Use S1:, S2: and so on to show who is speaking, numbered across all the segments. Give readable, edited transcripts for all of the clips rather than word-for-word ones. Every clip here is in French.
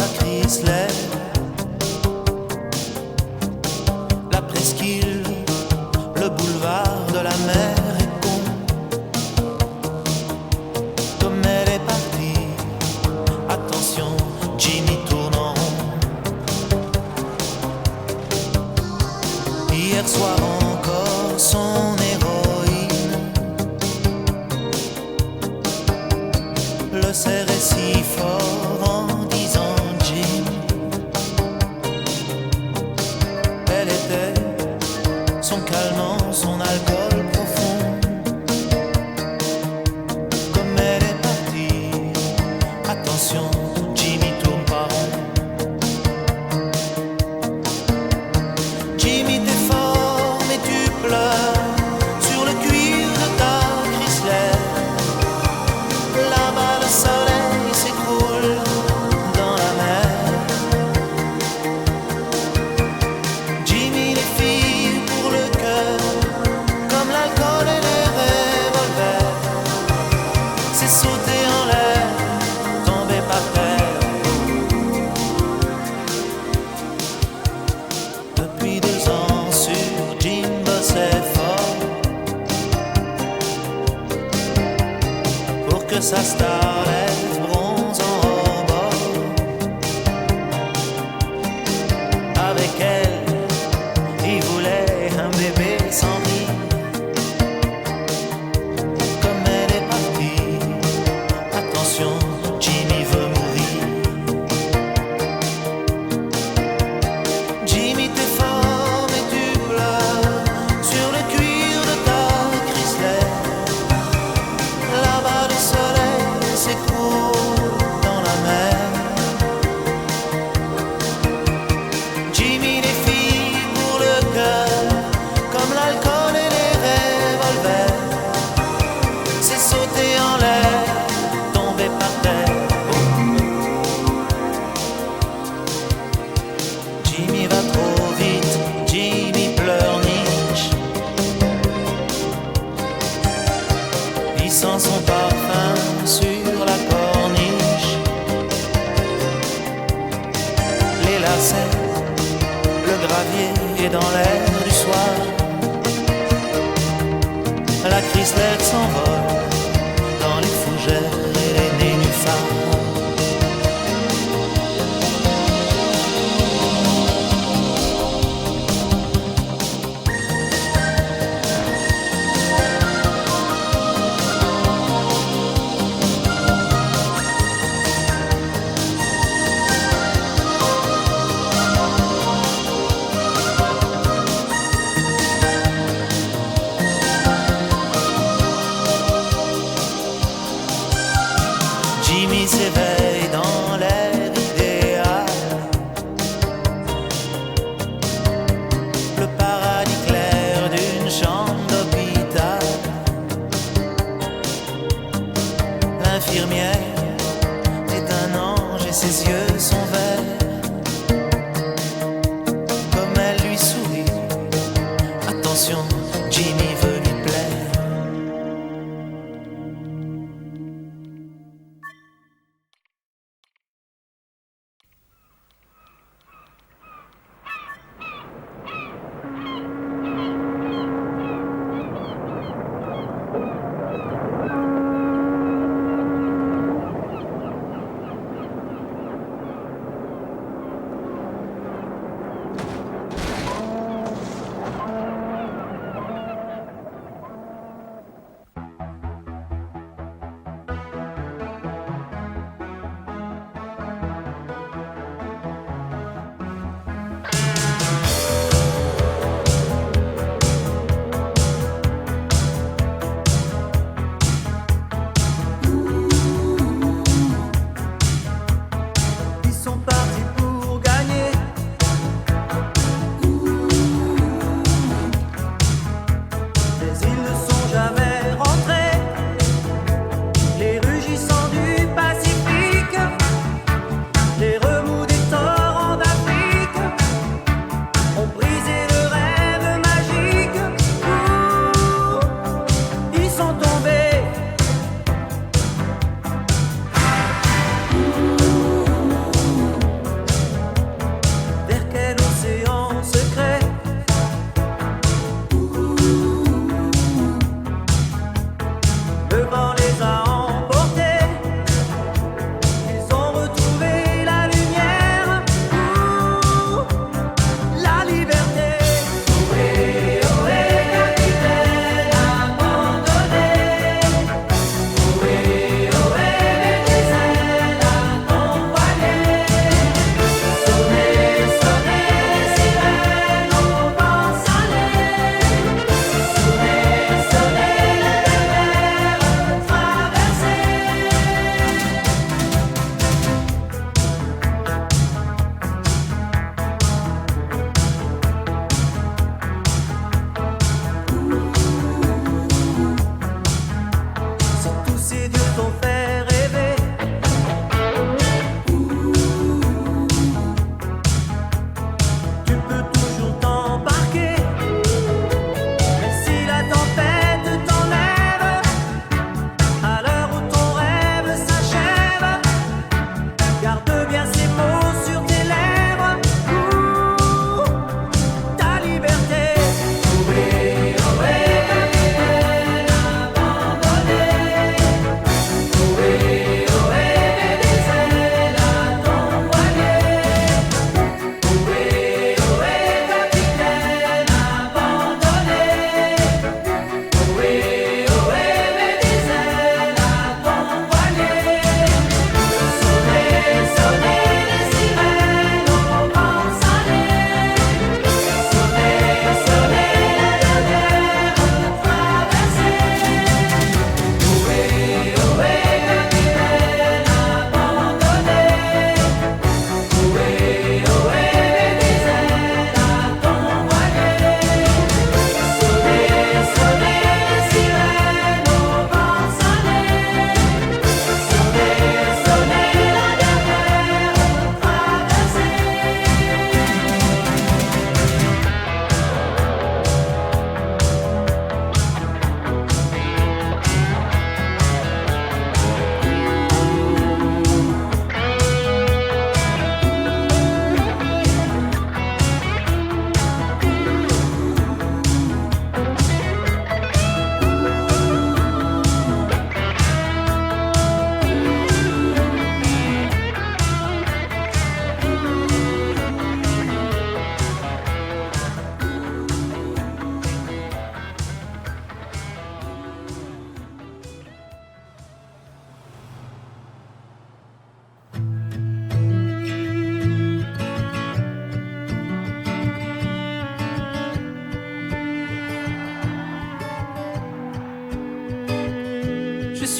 S1: à Chrysler, la presqu'île, le boulevard de la mer est con. Comme elle est partie, attention, Jimmy tourne en rond. Hier soir encore, son héroïne le serrait si fort en disant Jim. Elle était son calmant, son alcool profond. Comme elle est partie, attention, Jimmy tourne pas rond. Jimmy t'es fort mais tu pleures sur le cuir de ta Chrysler. Là-bas le soleil s'écroule dans la mer. Jimmy les filles pour le cœur, comme l'alcool et les revolvers. C'est sauter en l'air, tomber par terre. Depuis 2 ans sur Jim bossait fort pour que sa starlette bronze en rebord. Avec elle, il voulait un bébé sans vie. Comme elle est partie, attention, Jimmy veut mourir. Jimmy t'es fort mais tu pleures sur le cuir de ta Chrysler. Là-bas le soleil s'écroule dans la mer. Jimmy les filles pour le cœur, comme l'alcool et les revolvers. C'est sauter en l'air, tomber par terre. Jimmy va trop vite, Jimmy pleurniche. Il sent son parfum sur la corniche. Les lacets, le gravier est dans l'air du soir. La Chrysler s'envole dans les fougères et les nénuphars. Jimmy s'éveille dans l'air idéal, le paradis clair d'une chambre d'hôpital. L'infirmière est un ange et ses yeux sont verts. Comme elle lui sourit, attention, Jimmy veut lui plaire.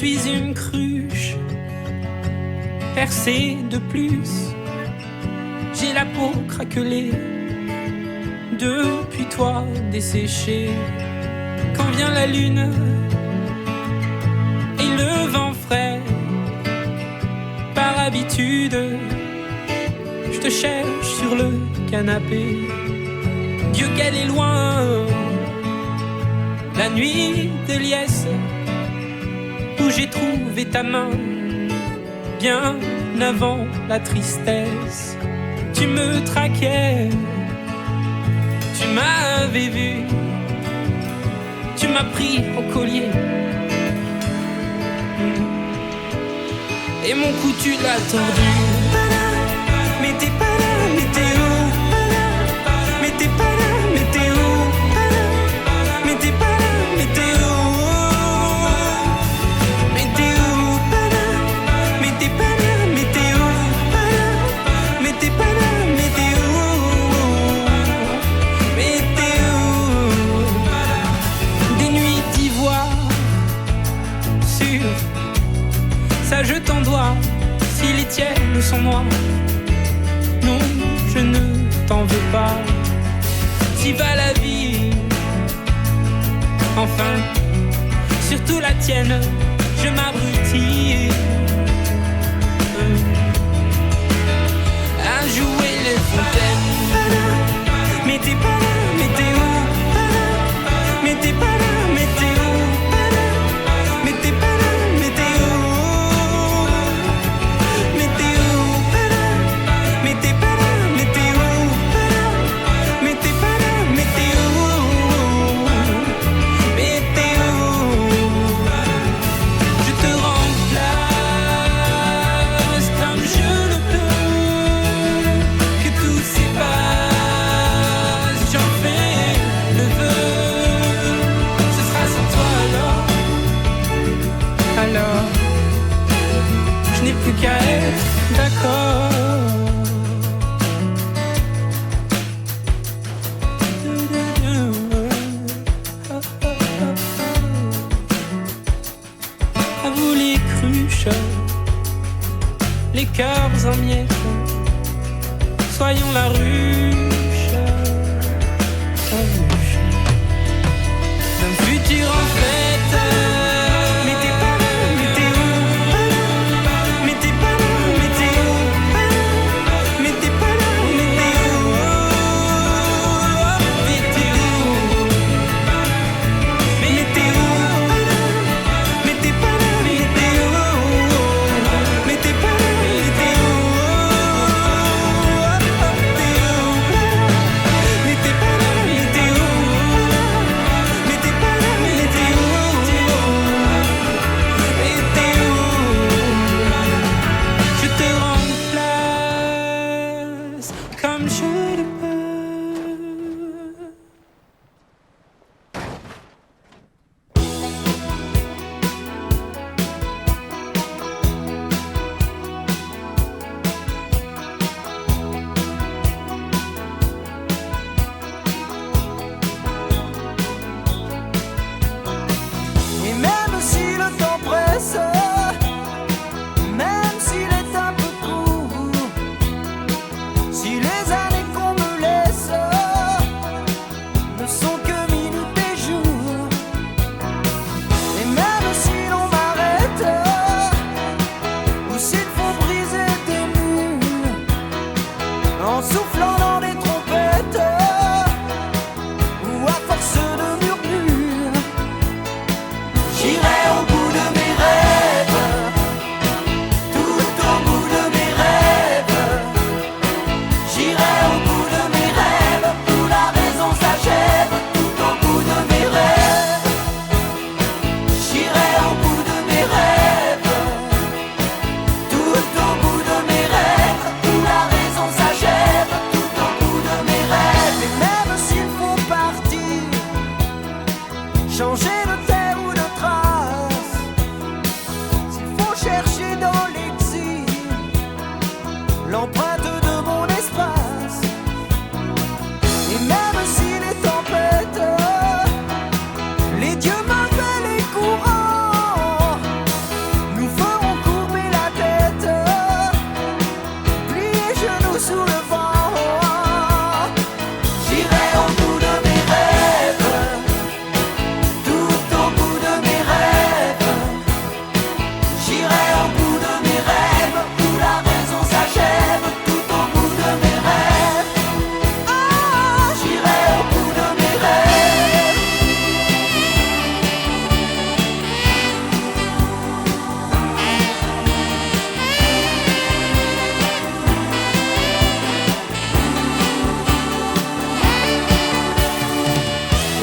S2: suis une cruche percée de plus. J'ai la peau craquelée depuis toi desséchée. Quand vient la lune et le vent frais, par habitude, je te cherche sur le canapé. Dieu qu'elle est loin, la nuit de liesse, où j'ai trouvé ta main, bien avant la tristesse. Tu me traquais, tu m'avais vu, tu m'as pris au collier, et mon cou tu l'as tordu. Mais t'es pas là, mais t'es où? Mais t'es pas là, mais t'es où? Mais t'es pas là, mais t'es où? Mais t'es où? Mais t'es pas là, mais t'es où? Mais t'es pas là, mais t'es où? Mais t'es où? Des nuits d'ivoire sur ça je t'en dois, si les tiennes sont noires. Non, je ne t'en veux pas. Si va la vie, enfin, surtout la tienne, je m'abrutis à jouer les fontaines. Mais t'es pas là, mais t'es où? Mais t'es pas là, mais t'es où? Mais t'es pas là, mais t'es où? Mais t'es où? Mais t'es pas là, mais t'es où? Mais t'es pas là, mais t'es où? Mais t'es où? Je te remplace comme je le peux, que tout s'efface, j'en fais le vœu. Ce sera sans toi alors je n'ai plus qu'à être d'accord. À vous les cruches, les cœurs en miettes, soyons la ruche, la ruche d'un futur en fête. Mais t'es pas là, mais t'es où? Mais t'es pas là, mais t'es où? Mais t'es pas là, mais t'es où? Mais t'es où? Mais t'es où? Mais t'es pas là, mais t'es où? Mais t'es pas là, mais t'es où? T'es où? Mais t'es pas là, mais t'es où? Mais t'es pas là, mais t'es où? Mais t'es où? Je te remplace comme je le peux.
S1: Et même si le temps presse, même s'il est un peu court, si les années qu'on me laisse ne sont que minutes et jours, et même si l'on m'arrête, ou s'il faut briser des murs, en soufflant dans les trompettes, ou à force de murmures, j'irai au bout de mes rêves, tout au bout de mes rêves. J'irai au bout de mes rêves, où la raison s'achève, tout au bout de mes rêves. J'irai au bout de mes rêves, tout au bout de mes rêves, où la raison s'achève, tout au bout de mes rêves. Et même s'il faut partir, changer de terre ou de trace, s'il faut chercher dans l'exil l'empreinte de mon espace, et même si les tempêtes, les dieux m'appellent les courants, sous le vent. J'irai au bout de mes rêves, tout au bout de mes rêves. J'irai au bout de mes rêves, où la raison s'achève, tout au bout de mes rêves. Ah, j'irai au bout de mes rêves.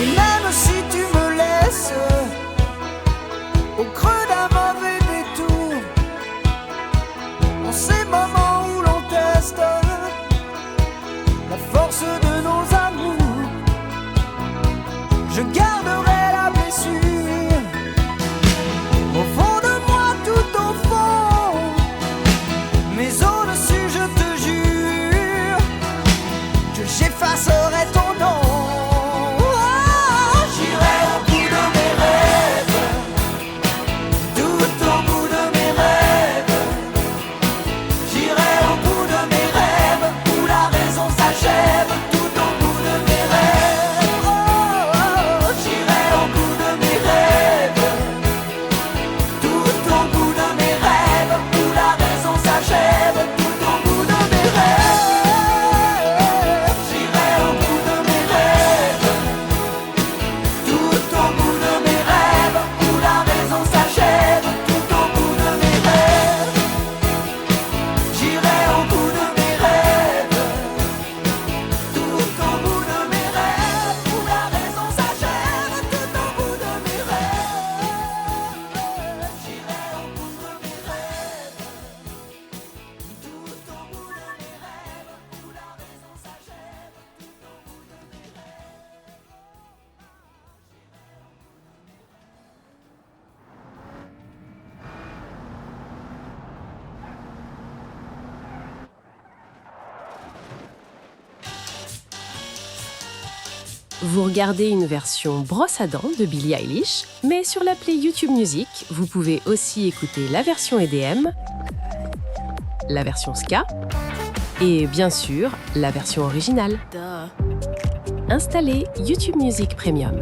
S1: Et même si tu me laisses au creux d'un mauvais détour, en ces moments où l'on teste la force de nos amours, je garderai la blessure au fond de moi, tout au fond. Mais au-dessus, je te jure que j'effacerai ton nom. Ah, j'irai au bout de mes rêves, tout au bout de mes rêves. J'irai au bout de mes rêves, où la raison s'achève, tout au bout de mes rêves. Oh, oh, oh. J'irai au bout de mes rêves, tout au bout de mes rêves, où la raison s'achève, tout au bout de mes rêves. J'irai au bout de mes rêves, tout au bout de mes rêves, où la raison s'achève, tout au bout de mes rêves. J'irai au bout de mes rêves, tout au bout de mes rêves, où la raison s'achève, tout au bout de mes rêves. J'irai au bout de mes rêves, tout au bout de mes rêves, où la raison s'achève, tout au bout de mes
S3: Vous regardez une version brosse à dents de Billie Eilish, mais sur l'appli YouTube Music, vous pouvez aussi écouter la version EDM, la version ska et bien sûr la version originale. Installez YouTube Music Premium.